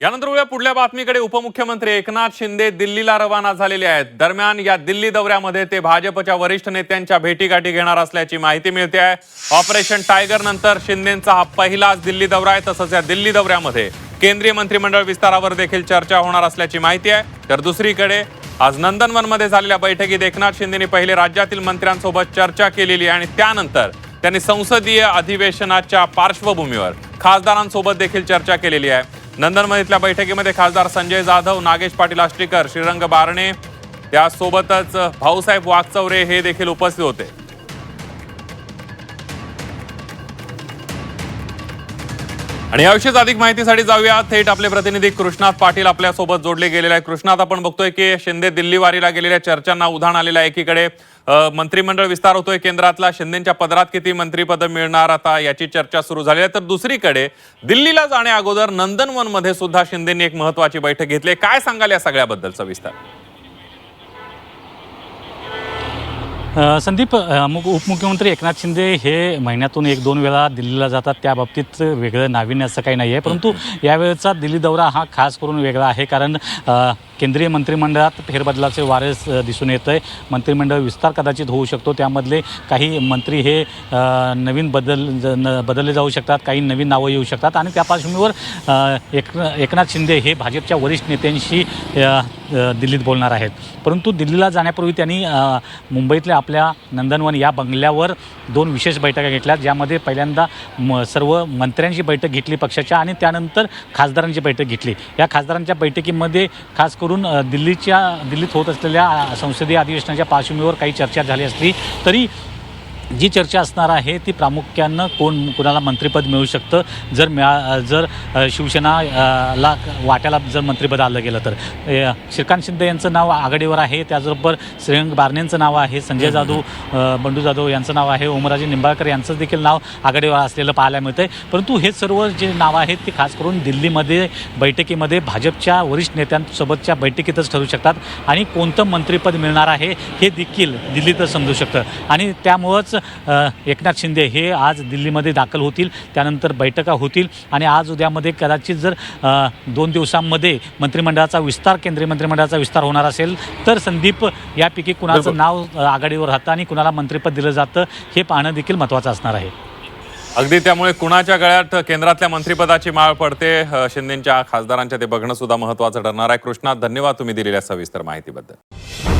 यानंतर वळूया पुढल्या बातमीकडे। उपमुख्यमंत्री एकनाथ शिंदे दिल्लीला रवाना झालेले आहेत। दरम्यान या दिल्ली दौऱ्यामध्ये ते भाजपच्या वरिष्ठ नेत्यांच्या भेटीगाठी घेणार असल्याची माहिती मिळते आहे। ऑपरेशन टायगर नंतर शिंदेंचा हा पहिलाच दिल्ली दौरा आहे। तसंच या दिल्ली दौऱ्यामध्ये केंद्रीय मंत्रिमंडळ विस्तारावर देखील चर्चा होणार असल्याची माहिती आहे। तर दुसरीकडे आज नंदनवनमध्ये झालेल्या बैठकीत एकनाथ शिंदेंनी पहिले राज्यातील मंत्र्यांसोबत चर्चा केलेली आणि त्यानंतर त्यांनी संसदीय अधिवेशनाच्या पार्श्वभूमीवर खासदारांसोबत देखील चर्चा केलेली आहे। नंदनवनमधील बैठकीमध्ये खासदार संजय जाधव, नागेश पाटील आष्टीकर, श्रीरंग बारणे त्यासोबतच भाऊसाहेब वाकचौरे हे देखील उपस्थित होते। आणि याविषयीच अधिक माहितीसाठी जाऊया थेट आपले प्रतिनिधी कृष्णात पाटील आपल्या सोबत जोडले गेलेले आहेत। कृष्णात, आपण बघतोय की शिंदे दिल्ली वारीला गेलेल्या चर्चांना उधाण आलेलं आहे। एकीकडे मंत्रिमंडळ विस्तार होतोय केंद्रातला, शिंदेंच्या पदरात किती मंत्रिपद मिळणार आता याची चर्चा सुरू झाली आहे। तर दुसरीकडे दिल्लीला जाण्या अगोदर नंदनवनमध्ये सुद्धा शिंदेंनी एक महत्त्वाची बैठक घेतली। काय सांगाल या सगळ्याबद्दल सविस्तर? संदीप, उपमुख्यमंत्री एकनाथ शिंदे हे महिन्यातून 1-2 वेळा दिल्लीला जातात, त्या बाबतीत वेगळं नाविन्य असं काही नाही आहे। परंतु यावेळेचा दिल्ली दौरा हा खास करून वेगळा आहे, कारण केंद्रीय मंत्रिमंडळात फेरबदलाचे वारेस दिसून येत आहे। मंत्रिमंडळ विस्तार कदाचित होऊ शकतो, त्यामधले काही मंत्री हे नवीन बदलले जाऊ शकतात, काही नवीन नावं येऊ शकतात आणि त्या पार्श्वभूमीवर एकनाथ शिंदे हे भाजपच्या वरिष्ठ नेत्यांशी दिल्लीत बोलणार आहेत। परंतु दिल्लीला जाण्यापूर्वी त्यांनी मुंबईतल्या आपल्या नंदनवन या बंगल्यावर 2 विशेष बैठका घेतल्या, ज्यामध्ये पहिल्यांदा सर्व मंत्र्यांची बैठक घेतली पक्षाच्या आणि त्यानंतर खासदारांची बैठक घेतली। या खासदारांच्या बैठकीमध्ये खास करून दिल्लीत होत असलेल्या संसदीय अधिवेशनाच्या पार्श्वभूमीवर काही चर्चा झाली असली तरी जी चर्चा असणार आहे ती प्रामुख्यानं कोणाला मंत्रिपद मिळू शकतं, जर शिवसेनाला वाट्याला जर मंत्रिपद आलं गेलं तर। श्रीकांत शिंदे यांचं नाव आघाडीवर आहे, त्याचबरोबर श्रीरंग बारणेंचं नाव आहे, संजय जाधव, बंडू जाधव यांचं नाव आहे, ओमराजे निंबाळकर यांचं देखील नाव आघाडीवर असलेलं पाहायला मिळतं आहे। परंतु हे सर्व जे नावं आहेत ते खास करून दिल्लीमध्ये बैठकीमध्ये भाजपच्या वरिष्ठ नेत्यांसोबतच्या बैठकीतच ठरू शकतात आणि कोणतं मंत्रिपद मिळणार आहे हे देखील दिल्लीतच समजू शकतं। आणि त्यामुळंच एकनाथ शिंदे हे आज दिल्लीमध्ये दाखल होतील, त्यानंतर बैठका होतील आणि आज उद्यामध्ये कदाचित जर 2 दिवसांमध्ये केंद्रीय मंत्रिमंडळाचा विस्तार होणार असेल तर संदीप, यापैकी कुणाचं नाव आघाडीवर राहतं आणि कुणाला मंत्रिपद दिलं जातं हे पाहणं देखील महत्त्वाचं असणार आहे। अगदी, त्यामुळे कुणाच्या गळ्यात केंद्रातल्या मंत्रिपदाची माळ पडते शिंदेंच्या खासदारांच्या ते बघणं सुद्धा महत्त्वाचं ठरणार आहे। कृष्णात, धन्यवाद तुम्ही दिलेल्या सविस्तर माहितीबद्दल।